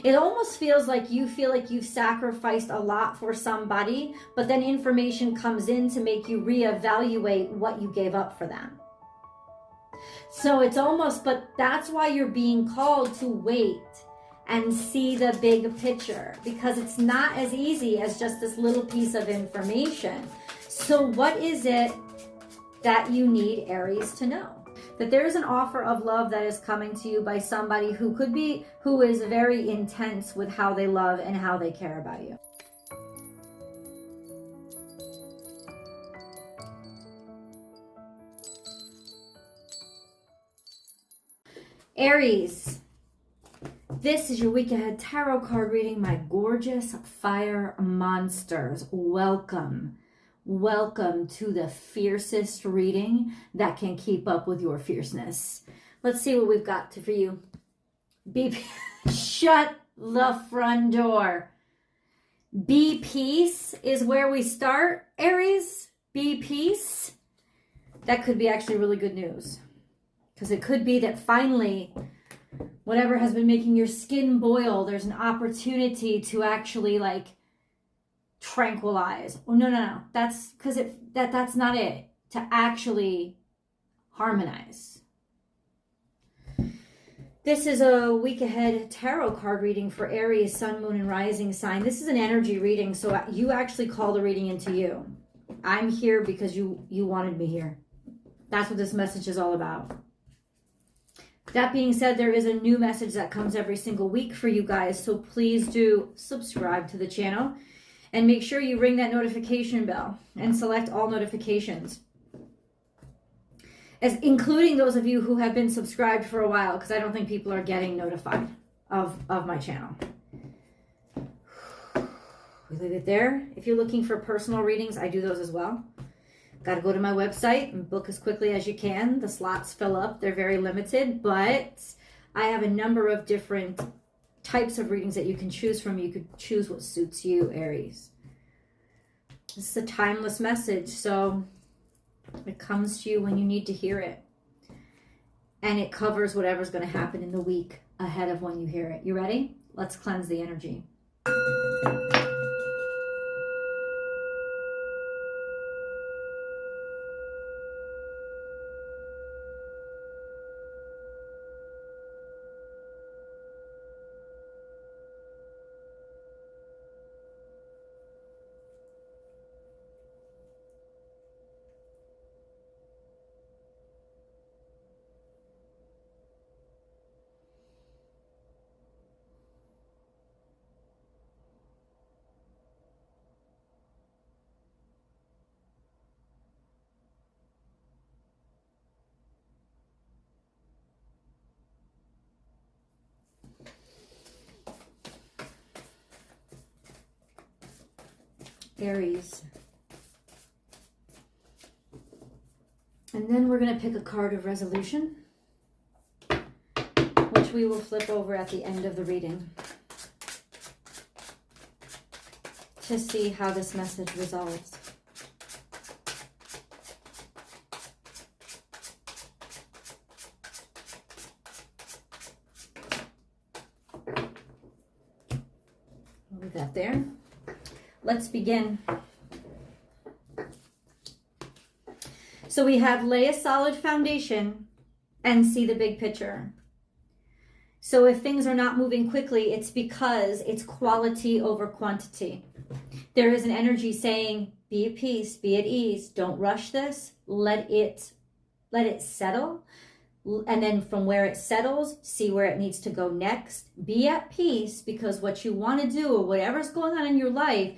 It almost feels like you feel like you've sacrificed a lot for somebody, but then information comes in to make you reevaluate what you gave up for them. So it's almost, but that's why you're being called to wait and see the big picture, because it's not as easy as just this little piece of information. So what is it that you need, Aries, to know? That there's an offer of love that is coming to you by somebody who is very intense with how they love and how they care about you. Aries, this is your week ahead tarot card reading, my gorgeous fire monsters. Welcome. Welcome to the fiercest reading that can keep up with your fierceness. Let's see what we've got for you. Shut the front door. Be peace is where we start, Aries. Be peace. That could be actually really good news. Because it could be that finally, whatever has been making your skin boil, there's an opportunity to actually like tranquilize. Oh, no. That's because that's not it. To actually harmonize. This is a week ahead tarot card reading for Aries, Sun, Moon, and Rising sign. This is an energy reading, so you actually call the reading into you. I'm here because you wanted me here. That's what this message is all about. That being said, there is a new message that comes every single week for you guys, so please do subscribe to the channel and make sure you ring that notification bell and select all notifications, as including those of you who have been subscribed for a while, because I don't think people are getting notified of my channel. We leave it there. If you're looking for personal readings, I do those as well. Got to go to my website and book as quickly as you can. The slots fill up. They're very limited, but I have a number of different types of readings that you can choose from. You could choose what suits you, Aries. This is a timeless message, so it comes to you when you need to hear it. And it covers whatever's going to happen in the week ahead of when you hear it. You ready? Let's cleanse the energy. Aries. And then we're going to pick a card of resolution, which we will flip over at the end of the reading to see how this message resolves. I'll leave that there. Let's begin. So we have lay a solid foundation and see the big picture. So if things are not moving quickly, it's because it's quality over quantity. There is an energy saying, be at peace, be at ease. Don't rush this. Let it settle. And then from where it settles, see where it needs to go next. Be at peace, because what you want to do or whatever's going on in your life,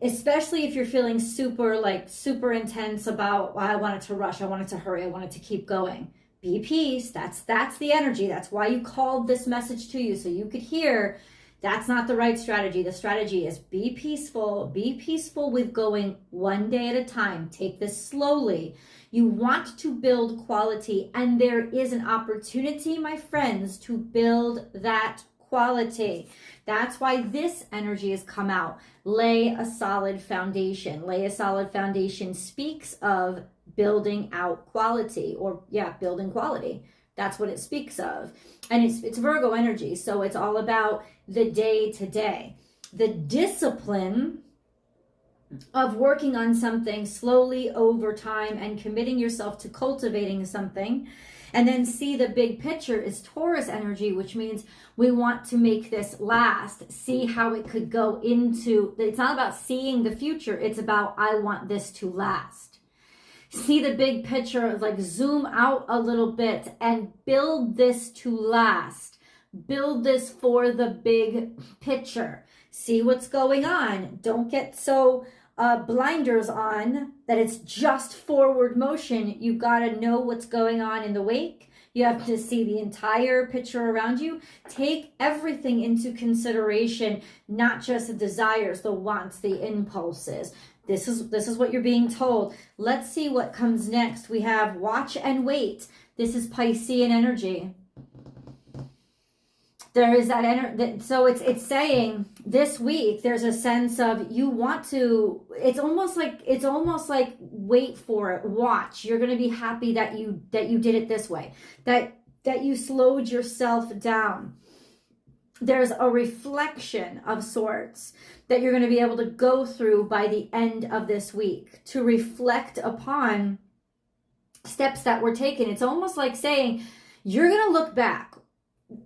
especially if you're feeling super intense about, well, I want it to rush, I want it to hurry, I want it to keep going. Be peace. That's the energy. That's why you called this message to you, so you could hear that's not the right strategy. The strategy is be peaceful. Be peaceful with going one day at a time. Take this slowly. You want to build quality, and there is an opportunity, my friends, to build that quality. That's why this energy has come out. Lay a solid foundation. Lay a solid foundation speaks of building out quality, or building quality. That's what it speaks of. And it's Virgo energy. So it's all about the day to day. The discipline of working on something slowly over time and committing yourself to cultivating something. And then see the big picture is Taurus energy, which means we want to make this last, see how it could go into, it's not about seeing the future, it's about I want this to last. See the big picture, like zoom out a little bit and build this to last. Build this for the big picture. See what's going on. Don't get so blinders on that it's just forward motion. You got to know what's going on in the wake. You have to see the entire picture around you. Take everything into consideration, not just the desires, the wants, the impulses. This is what you're being told. Let's see what comes next. We have watch and wait. This is Piscean energy. There is that energy. So it's saying this week there's a sense of you want to. It's almost like wait for it. Watch. You're going to be happy that you did it this way. That you slowed yourself down. There's a reflection of sorts that you're going to be able to go through by the end of this week to reflect upon steps that were taken. It's almost like saying you're going to look back.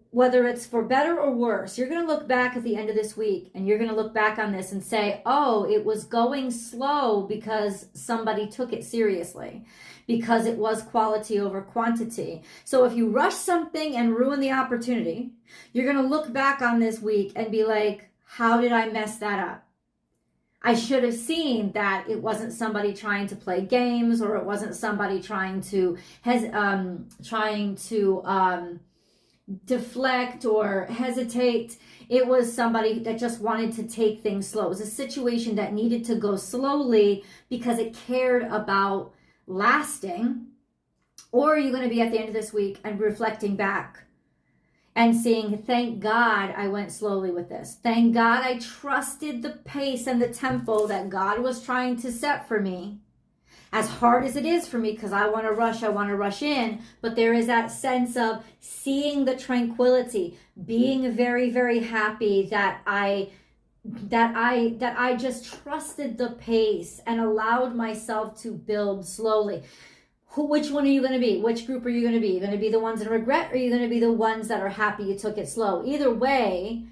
Whether it's for better or worse, you're going to look back at the end of this week and you're going to look back on this and say, oh, it was going slow because somebody took it seriously, because it was quality over quantity. So if you rush something and ruin the opportunity, you're going to look back on this week and be like, how did I mess that up? I should have seen that it wasn't somebody trying to play games, or it wasn't somebody trying to deflect or hesitate. It was somebody that just wanted to take things slow. It was a situation that needed to go slowly because it cared about lasting. Or are you going to be at the end of this week and reflecting back and seeing, thank God I went slowly with this. Thank God I trusted the pace and the tempo that God was trying to set for me. As hard as it is for me, because I want to rush in, but there is that sense of seeing the tranquility, being very, very happy that I just trusted the pace and allowed myself to build slowly. Which one are you going to be? Which group are you going to be? Are you going to be the ones in regret, or are you going to be the ones that are happy you took it slow? Either way,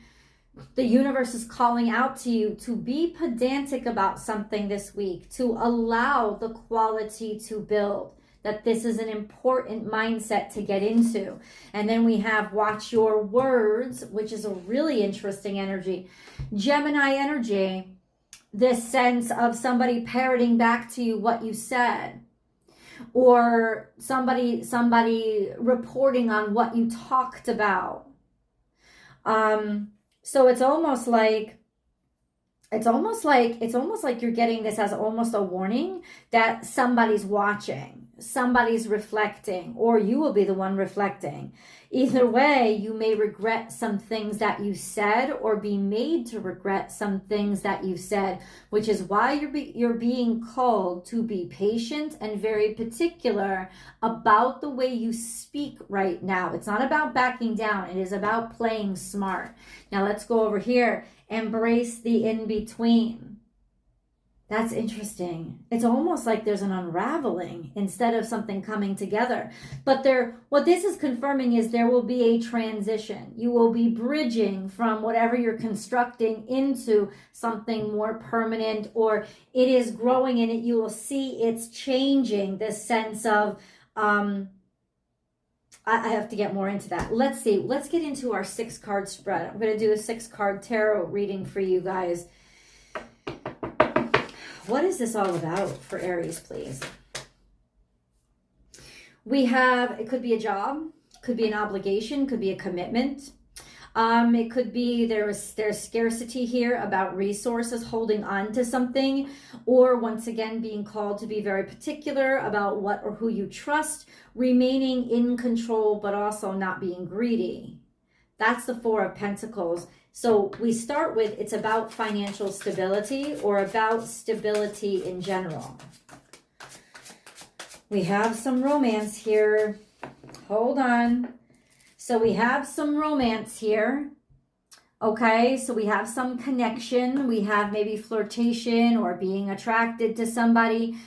the universe is calling out to you to be pedantic about something this week, to allow the quality to build, that this is an important mindset to get into. And then we have watch your words, which is a really interesting energy. Gemini energy, this sense of somebody parroting back to you what you said, or somebody reporting on what you talked about. So it's almost like you're getting this as almost a warning that somebody's watching, somebody's reflecting, or you will be the one reflecting. Either way, you may regret some things that you said, or be made to regret some things that you said, which is why you're being called to be patient and very particular about the way you speak right now. It's not about backing down. It is about playing smart. Now let's go over here. Embrace the in-between. That's interesting. It's almost like there's an unraveling instead of something coming together. But what this is confirming is there will be a transition. You will be bridging from whatever you're constructing into something more permanent, or it is growing in it. You will see it's changing, this sense of, I have to get more into that. Let's see. Let's get into our 6-card spread. I'm going to do a 6-card tarot reading for you guys. What is this all about for Aries, please? We have, it could be a job, could be an obligation, could be a commitment. It could be there's scarcity here about resources, holding on to something, or once again being called to be very particular about what or who you trust, remaining in control, but also not being greedy. That's the 4 of Pentacles. So we start with, it's about financial stability or about stability in general. We have some romance here. hold on. So we have some romance here. Okay, so we have some connection. We have maybe flirtation or being attracted to somebody.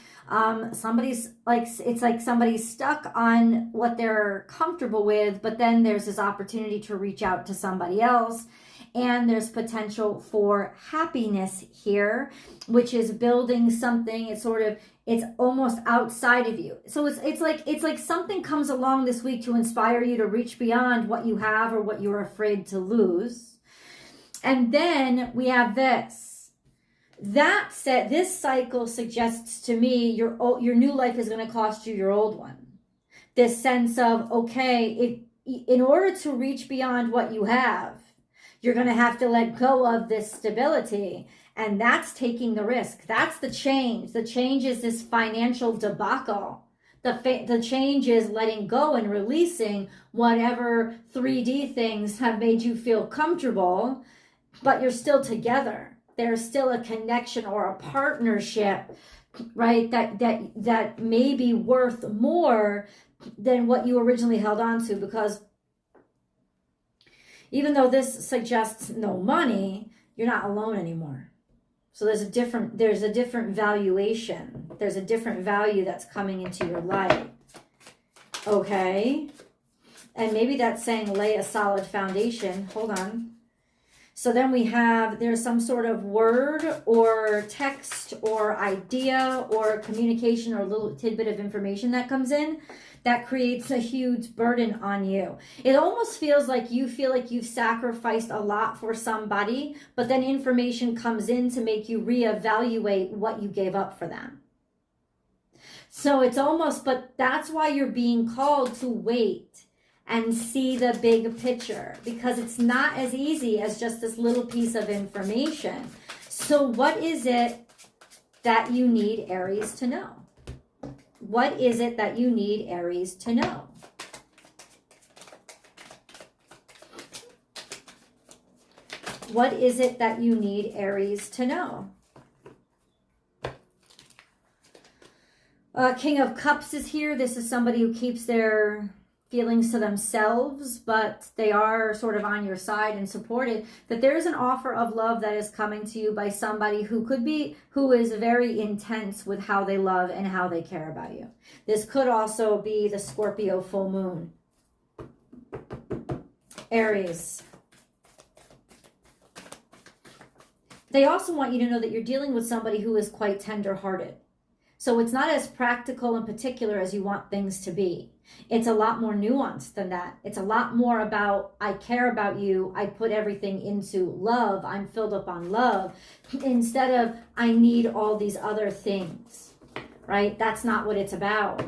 Somebody's like, it's like somebody's stuck on what they're comfortable with, but then there's this opportunity to reach out to somebody else. And there's potential for happiness here, which is building something. It's almost outside of you. So it's like something comes along this week to inspire you to reach beyond what you have or what you're afraid to lose. And then we have this. That said, this cycle suggests to me your new life is going to cost you your old one. This sense of, okay, in order to reach beyond what you have, you're going to have to let go of this stability. And that's taking the risk. That's the change. The change is this financial debacle. The change is letting go and releasing whatever 3D things have made you feel comfortable, but you're still together. There's still a connection or a partnership, right? That may be worth more than what you originally held on to, because even though this suggests no money, you're not alone anymore. So there's a different valuation. There's a different value that's coming into your life. Okay. And maybe that's saying lay a solid foundation. Hold on. So then there's some sort of word or text or idea or communication or little tidbit of information that comes in that creates a huge burden on you. It almost feels like you feel like you've sacrificed a lot for somebody, but then information comes in to make you reevaluate what you gave up for them. So but that's why you're being called to wait and see the big picture, because it's not as easy as just this little piece of information. So what is it that you need Aries to know? What is it that you need Aries to know? What is it that you need Aries to know? King of Cups is here. This is somebody who keeps their feelings to themselves, but they are sort of on your side and supported. That there is an offer of love that is coming to you by somebody who is very intense with how they love and how they care about you. This could also be the Scorpio full moon. Aries. They also want you to know that you're dealing with somebody who is quite tender-hearted. So it's not as practical and particular as you want things to be. It's a lot more nuanced than that. It's a lot more about, I care about you. I put everything into love. I'm filled up on love, instead of I need all these other things, right? That's not what it's about.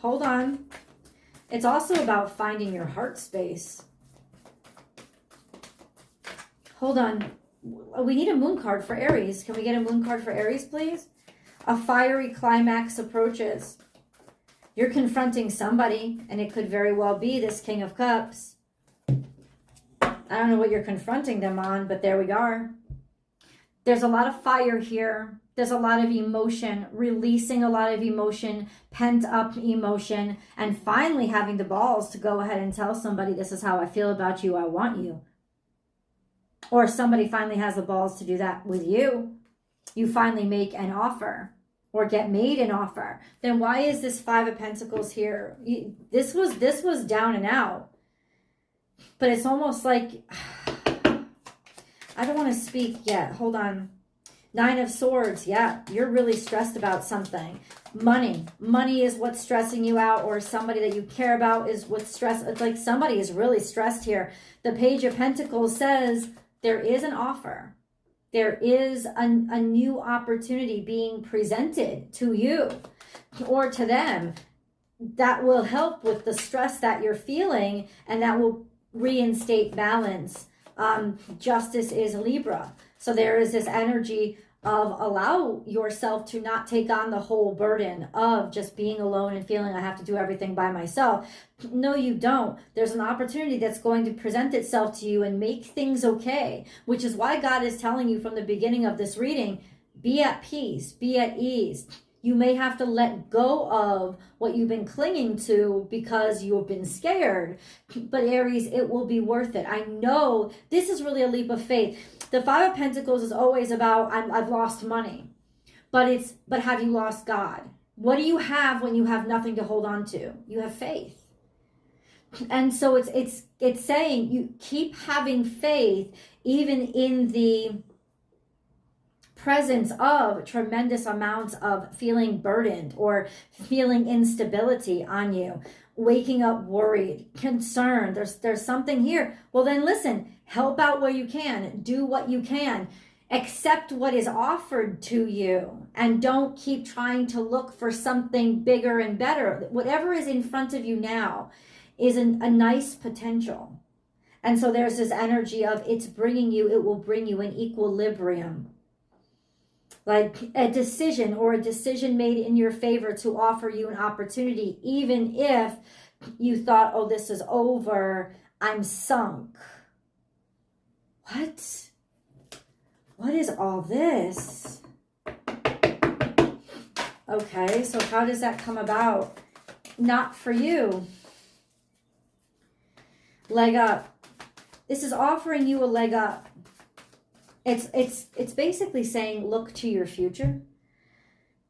Hold on. It's also about finding your heart space. Hold on. We need a moon card for Aries. Can we get a moon card for Aries, please? A fiery climax approaches. You're confronting somebody, and it could very well be this King of Cups. I don't know what you're confronting them on, but there we are. There's a lot of fire here. There's a lot of emotion, releasing a lot of emotion, pent up emotion, and finally having the balls to go ahead and tell somebody, this is how I feel about you, I want you. Or somebody finally has the balls to do that with you. You finally make an offer or get made an offer. Then why is this Five of Pentacles here? This was down and out. But it's almost like, I don't want to speak yet. Hold on. Nine of Swords. Yeah, you're really stressed about something. Money. Money is what's stressing you out, or somebody that you care about is what's stressed. It's like somebody is really stressed here. The Page of Pentacles says there is an offer. There is a new opportunity being presented to you or to them that will help with the stress that you're feeling, and that will reinstate balance. Justice is Libra. So there is this energy of allow yourself to not take on the whole burden of just being alone and feeling I have to do everything by myself. No, you don't. There's an opportunity that's going to present itself to you and make things okay, which is why God is telling you from the beginning of this reading, be at peace, be at ease. You may have to let go of what you've been clinging to because you've been scared. But Aries, it will be worth it. I know this is really a leap of faith. The Five of Pentacles is always about, I've lost money. But have you lost God? What do you have when you have nothing to hold on to? You have faith. And so it's saying you keep having faith even in the presence of tremendous amounts of feeling burdened or feeling instability on you, waking up worried, concerned. There's something here. Well, then listen, help out where you can, do what you can, accept what is offered to you, and don't keep trying to look for something bigger and better. Whatever is in front of you now is a nice potential. And so there's this energy of it will bring you an equilibrium. Like a decision or a decision made in your favor to offer you an opportunity, even if you thought, oh, this is over, I'm sunk. What? What is all this? Okay, so how does that come about? Not for you. Leg up. This is offering you a leg up. It's basically saying, look to your future.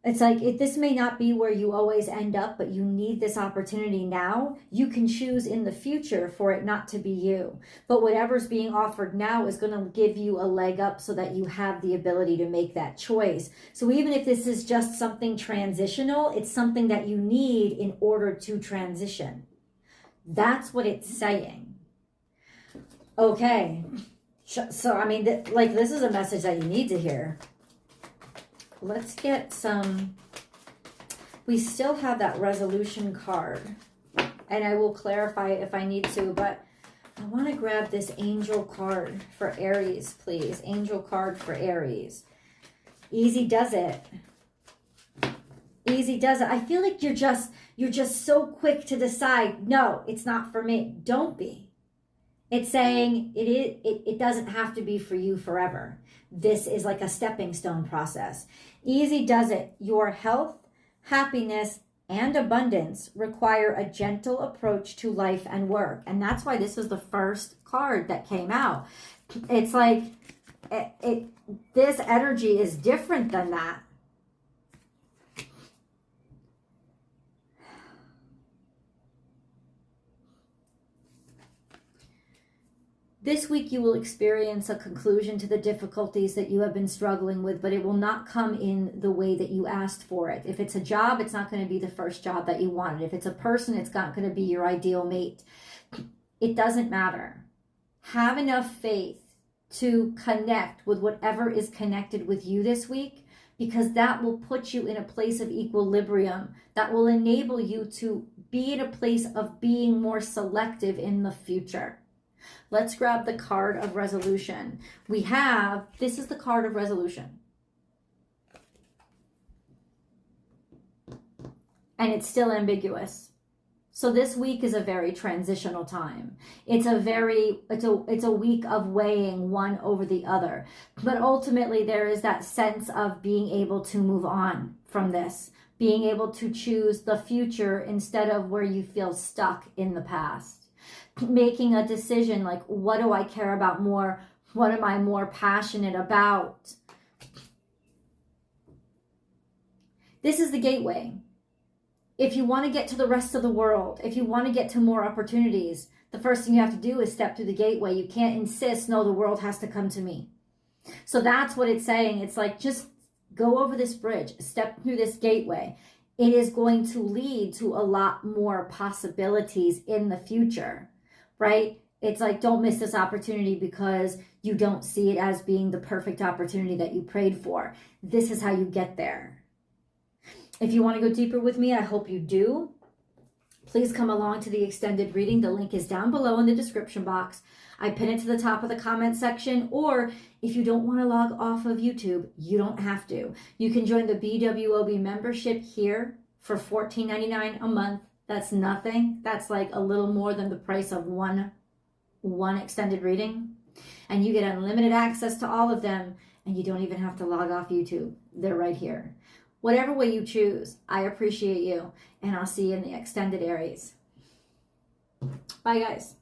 It's like, this may not be where you always end up, but you need this opportunity now. You can choose in the future for it not to be you. But whatever's being offered now is going to give you a leg up so that you have the ability to make that choice. So even if this is just something transitional, it's something that you need in order to transition. That's what it's saying. Okay. So, I mean, this is a message that you need to hear. Let's get some. We still have that resolution card. And I will clarify if I need to, but I want to grab this angel card for Aries, please. Angel card for Aries. Easy does it. Easy does it. I feel like you're just so quick to decide, no, it's not for me. Don't be. It's saying it doesn't have to be for you forever. This is like a stepping stone process. Easy does it. Your health, happiness, and abundance require a gentle approach to life and work. And that's why this was the first card that came out. It's like this energy is different than that. This week you will experience a conclusion to the difficulties that you have been struggling with, but it will not come in the way that you asked for it. If it's a job, it's not going to be the first job that you wanted. If it's a person, it's not going to be your ideal mate. It doesn't matter. Have enough faith to connect with whatever is connected with you this week, because that will put you in a place of equilibrium. That will enable you to be in a place of being more selective in the future. Let's grab the card of resolution. This is the card of resolution. And it's still ambiguous. So this week is a very transitional time. It's a week of weighing one over the other. But ultimately there is that sense of being able to move on from this, being able to choose the future instead of where you feel stuck in the past. Making a decision like, what do I care about more? What am I more passionate about? This is the gateway. If you want to get to the rest of the world, if you want to get to more opportunities, the first thing you have to do is step through the gateway. You can't insist, no, the world has to come to me. So that's what it's saying. It's like, just go over this bridge, step through this gateway. It is going to lead to a lot more possibilities in the future. Right? It's like, don't miss this opportunity because you don't see it as being the perfect opportunity that you prayed for. This is how you get there. If you want to go deeper with me, I hope you do. Please come along to the extended reading. The link is down below in the description box. I pin it to the top of the comment section, or if you don't want to log off of YouTube, you don't have to. You can join the BWOB membership here for $14.99 a month. That's nothing. That's like a little more than the price of one extended reading. And you get unlimited access to all of them, and you don't even have to log off YouTube. They're right here. Whatever way you choose, I appreciate you. And I'll see you in the extended Aries. Bye, guys.